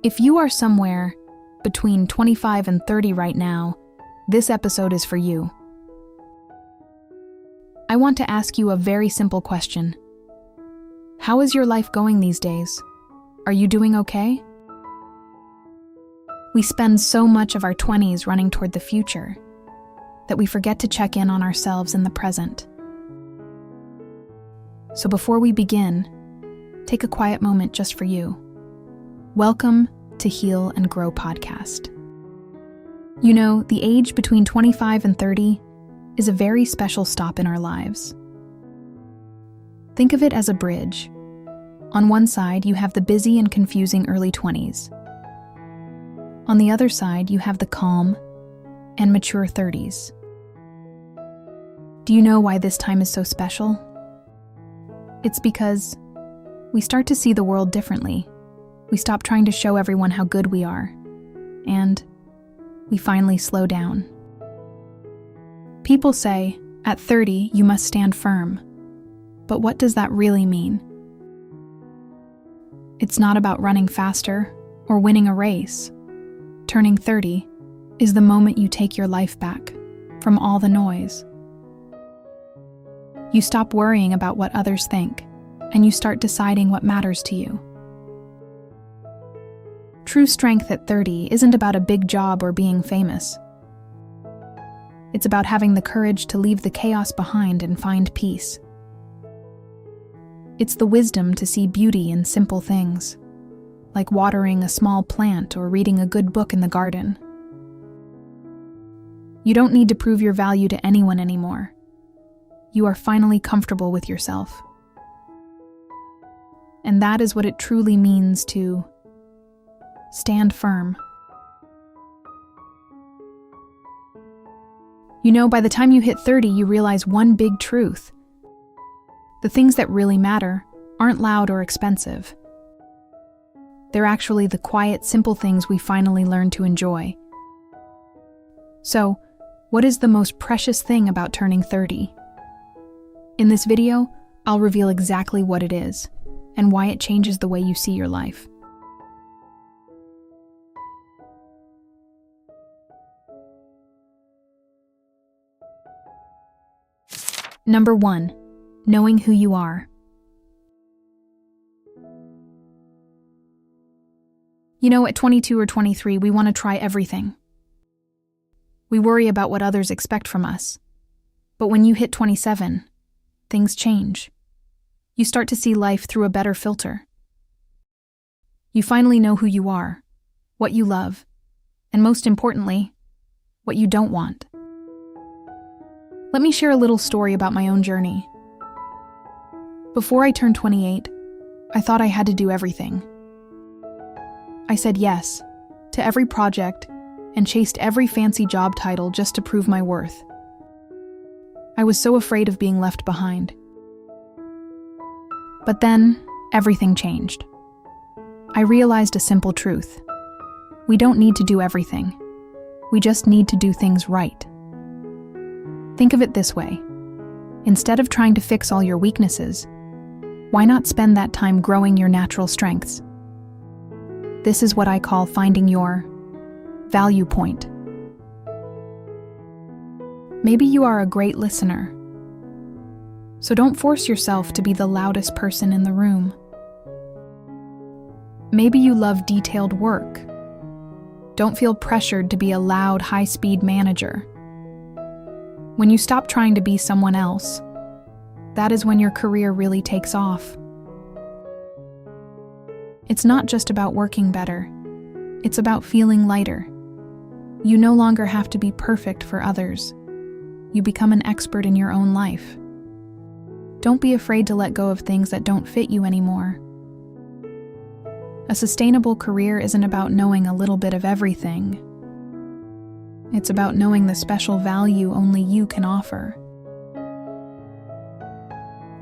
If you are somewhere between 25 and 30 right now, this episode is for you. I want to ask you a very simple question. How is your life going these days? Are you doing okay? We spend so much of our 20s running toward the future that we forget to check in on ourselves in the present. So before we begin, take a quiet moment just for you. Welcome to Heal and Grow podcast. You know, the age between 25 and 30 is a very special stop in our lives. Think of it as a bridge. On one side, you have the busy and confusing early 20s. On the other side, you have the calm and mature 30s. Do you know why this time is so special? It's because we start to see the world differently. We stop trying to show everyone how good we are, and we finally slow down. People say, at 30, you must stand firm. But what does that really mean? It's not about running faster or winning a race. Turning 30 is the moment you take your life back from all the noise. You stop worrying about what others think, and you start deciding what matters to you. True strength at 30 isn't about a big job or being famous. It's about having the courage to leave the chaos behind and find peace. It's the wisdom to see beauty in simple things, like watering a small plant or reading a good book in the garden. You don't need to prove your value to anyone anymore. You are finally comfortable with yourself. And that is what it truly means to stand firm. You know, by the time you hit 30, you realize one big truth. The things that really matter aren't loud or expensive. They're actually the quiet, simple things we finally learn to enjoy. So, what is the most precious thing about turning 30? In this video, I'll reveal exactly what it is and why it changes the way you see your life. Number 1, knowing who you are. You know, at 22 or 23, we want to try everything. We worry about what others expect from us. But when you hit 27, things change. You start to see life through a better filter. You finally know who you are, what you love, and most importantly, what you don't want. Let me share a little story about my own journey. Before I turned 28, I thought I had to do everything. I said yes to every project and chased every fancy job title just to prove my worth. I was so afraid of being left behind. But then, everything changed. I realized a simple truth. We don't need to do everything. We just need to do things right. Think of it this way. Instead of trying to fix all your weaknesses, why not spend that time growing your natural strengths? This is what I call finding your value point. Maybe you are a great listener, so don't force yourself to be the loudest person in the room. Maybe you love detailed work. Don't feel pressured to be a loud, high-speed manager. When you stop trying to be someone else, that is when your career really takes off. It's not just about working better. It's about feeling lighter. You no longer have to be perfect for others. You become an expert in your own life. Don't be afraid to let go of things that don't fit you anymore. A sustainable career isn't about knowing a little bit of everything. It's about knowing the special value only you can offer.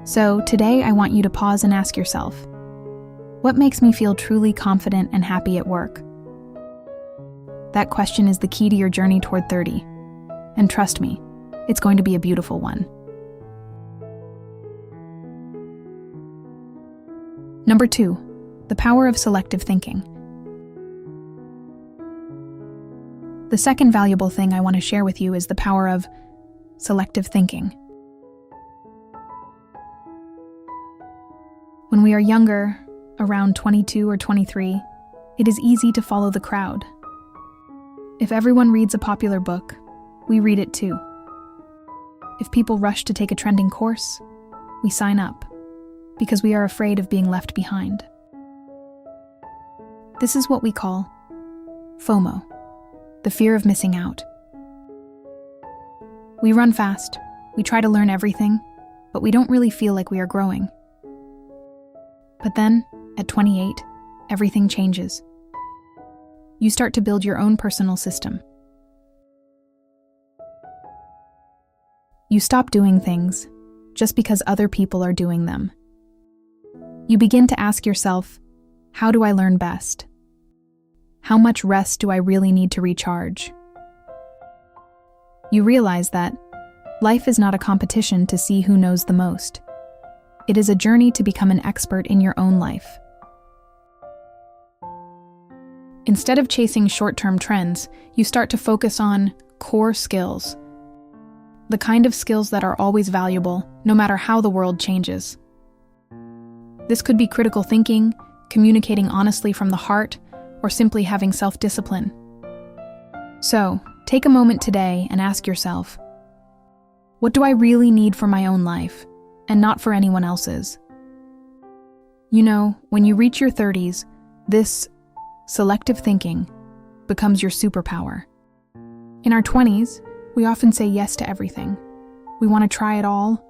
So today I want you to pause and ask yourself, what makes me feel truly confident and happy at work? That question is the key to your journey toward 30. And trust me, it's going to be a beautiful one. Number 2, the power of selective thinking. The second valuable thing I want to share with you is the power of selective thinking. When we are younger, around 22 or 23, it is easy to follow the crowd. If everyone reads a popular book, we read it too. If people rush to take a trending course, we sign up, because we are afraid of being left behind. This is what we call FOMO, the fear of missing out. We run fast, we try to learn everything, but we don't really feel like we are growing. But then, at 28, everything changes. You start to build your own personal system. You stop doing things just because other people are doing them. You begin to ask yourself, how do I learn best? How much rest do I really need to recharge? You realize that life is not a competition to see who knows the most. It is a journey to become an expert in your own life. Instead of chasing short-term trends, you start to focus on core skills, the kind of skills that are always valuable, no matter how the world changes. This could be critical thinking, communicating honestly from the heart, or simply having self-discipline. So, take a moment today and ask yourself, what do I really need for my own life, and not for anyone else's? You know, when you reach your 30s, this selective thinking becomes your superpower. In our 20s, we often say yes to everything. We want to try it all,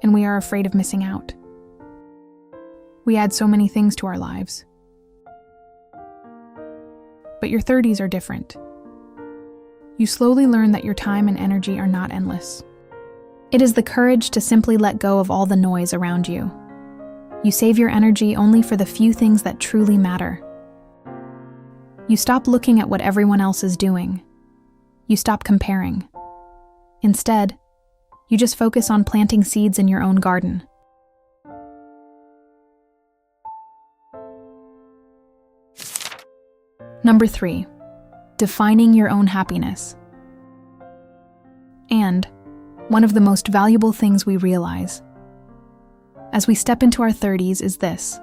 and we are afraid of missing out. We add so many things to our lives. But your 30s are different. You slowly learn that your time and energy are not endless. It is the courage to simply let go of all the noise around you. You save your energy only for the few things that truly matter. You stop looking at what everyone else is doing. You stop comparing. Instead, you just focus on planting seeds in your own garden. Number 3, defining your own happiness. And one of the most valuable things we realize as we step into our 30s is this.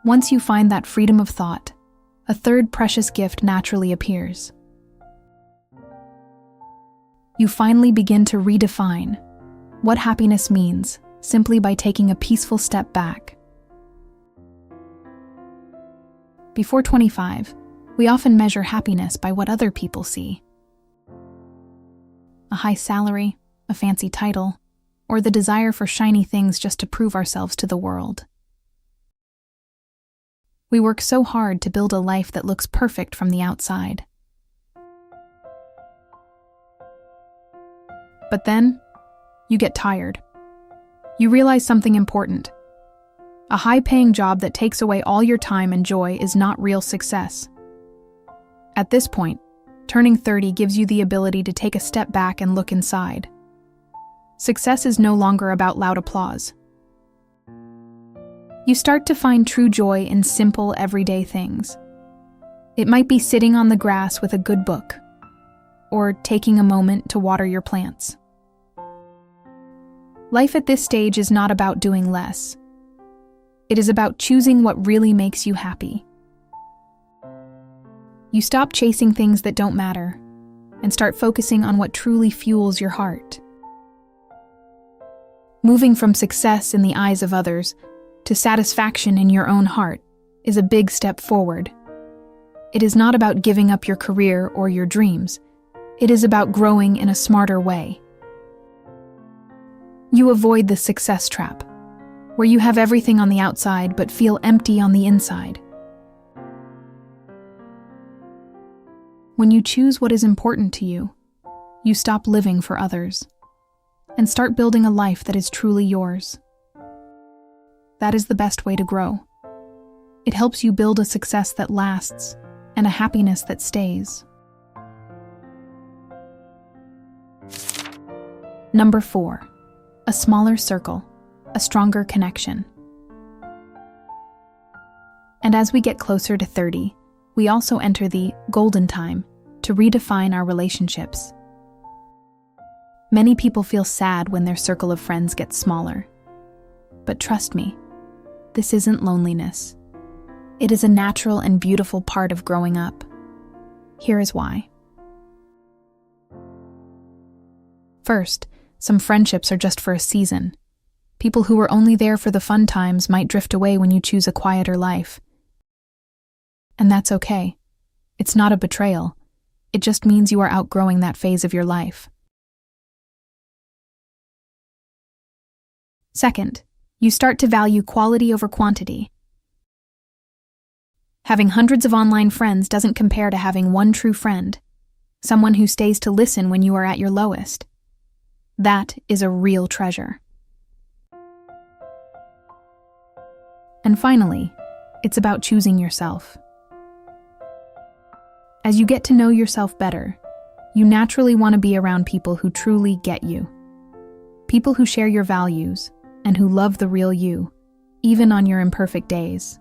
Once you find that freedom of thought, a third precious gift naturally appears. You finally begin to redefine what happiness means simply by taking a peaceful step back. Before 25, we often measure happiness by what other people see. A high salary, a fancy title, or the desire for shiny things just to prove ourselves to the world. We work so hard to build a life that looks perfect from the outside. But then, you get tired. You realize something important. A high-paying job that takes away all your time and joy is not real success. At this point, turning 30 gives you the ability to take a step back and look inside. Success is no longer about loud applause. You start to find true joy in simple, everyday things. It might be sitting on the grass with a good book, or taking a moment to water your plants. Life at this stage is not about doing less. It is about choosing what really makes you happy. You stop chasing things that don't matter and start focusing on what truly fuels your heart. Moving from success in the eyes of others to satisfaction in your own heart is a big step forward. It is not about giving up your career or your dreams. It is about growing in a smarter way. You avoid the success trap, where you have everything on the outside but feel empty on the inside. When you choose what is important to you, you stop living for others and start building a life that is truly yours. That is the best way to grow. It helps you build a success that lasts and a happiness that stays. Number 4, a smaller circle, a stronger connection. And as we get closer to 30, we also enter the golden time, to redefine our relationships. Many people feel sad when their circle of friends gets smaller. But trust me, this isn't loneliness. It is a natural and beautiful part of growing up. Here is why. First, some friendships are just for a season. People who were only there for the fun times might drift away when you choose a quieter life. And that's okay. It's not a betrayal. It just means you are outgrowing that phase of your life. Second, you start to value quality over quantity. Having hundreds of online friends doesn't compare to having one true friend, someone who stays to listen when you are at your lowest. That is a real treasure. And finally, it's about choosing yourself. As you get to know yourself better, you naturally want to be around people who truly get you. People who share your values and who love the real you, even on your imperfect days.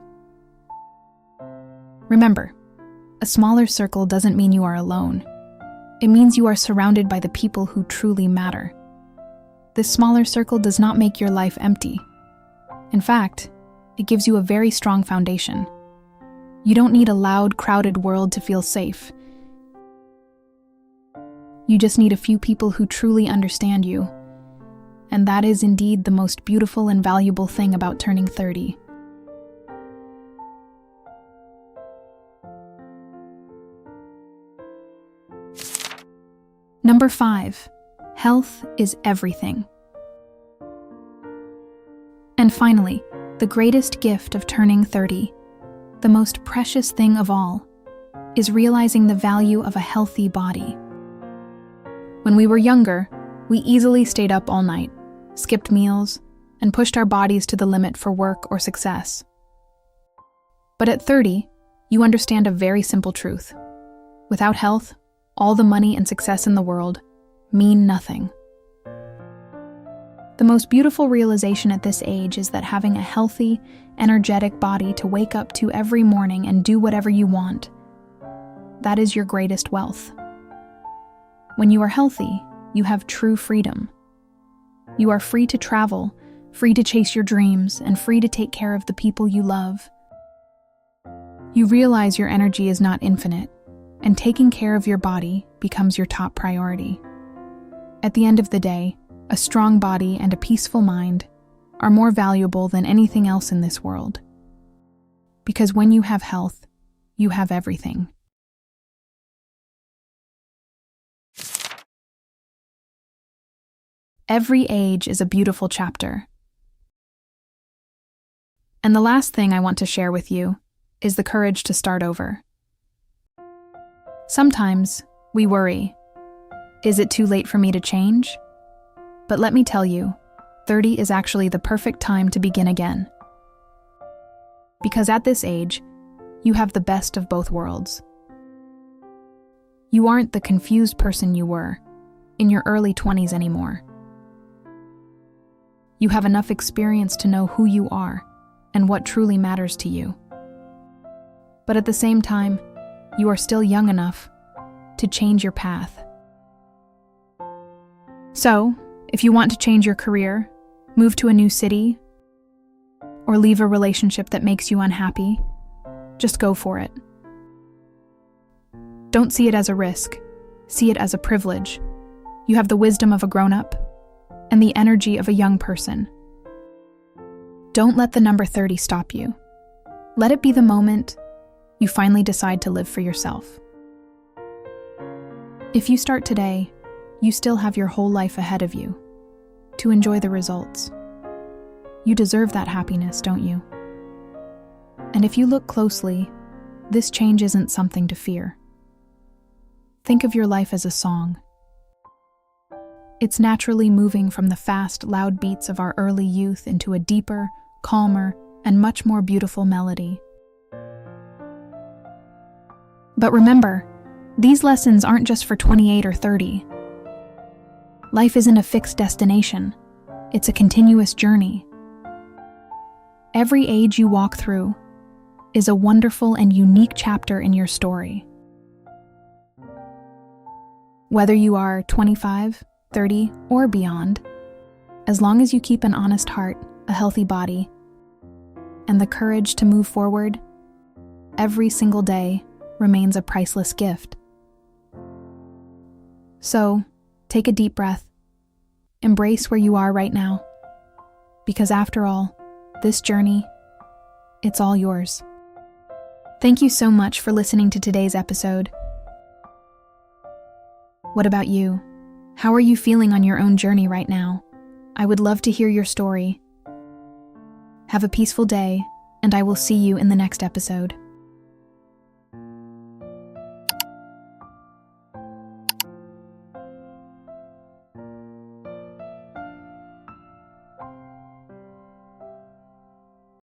Remember, a smaller circle doesn't mean you are alone. It means you are surrounded by the people who truly matter. This smaller circle does not make your life empty. In fact, it gives you a very strong foundation. You don't need a loud, crowded world to feel safe. You just need a few people who truly understand you. And that is indeed the most beautiful and valuable thing about turning 30. Number 5, health is everything. And finally, the greatest gift of turning 30, the most precious thing of all, is realizing the value of a healthy body. When we were younger, we easily stayed up all night, skipped meals, and pushed our bodies to the limit for work or success. But at 30, you understand a very simple truth. Without health, all the money and success in the world mean nothing. The most beautiful realization at this age is that having a healthy, energetic body to wake up to every morning and do whatever you want, that is your greatest wealth. When you are healthy, you have true freedom. You are free to travel, free to chase your dreams, and free to take care of the people you love. You realize your energy is not infinite, and taking care of your body becomes your top priority. At the end of the day, a strong body and a peaceful mind are more valuable than anything else in this world. Because when you have health, you have everything. Every age is a beautiful chapter. And the last thing I want to share with you is the courage to start over. Sometimes we worry, is it too late for me to change? But let me tell you, 30 is actually the perfect time to begin again. Because at this age, you have the best of both worlds. You aren't the confused person you were in your early 20s anymore. You have enough experience to know who you are and what truly matters to you. But at the same time, you are still young enough to change your path. So, if you want to change your career, move to a new city, or leave a relationship that makes you unhappy, just go for it. Don't see it as a risk. See it as a privilege. You have the wisdom of a grown-up and the energy of a young person. Don't let the number 30 stop you. Let it be the moment you finally decide to live for yourself. If you start today, you still have your whole life ahead of you to enjoy the results. You deserve that happiness, don't you? And if you look closely, this change isn't something to fear. Think of your life as a song. It's naturally moving from the fast, loud beats of our early youth into a deeper, calmer, and much more beautiful melody. But remember, these lessons aren't just for 28 or 30. Life isn't a fixed destination. It's a continuous journey. Every age you walk through is a wonderful and unique chapter in your story. Whether you are 25, 30, or beyond, as long as you keep an honest heart, a healthy body, and the courage to move forward, every single day remains a priceless gift. So, take a deep breath. Embrace where you are right now. Because after all, this journey, it's all yours. Thank you so much for listening to today's episode. What about you? How are you feeling on your own journey right now? I would love to hear your story. Have a peaceful day, and I will see you in the next episode.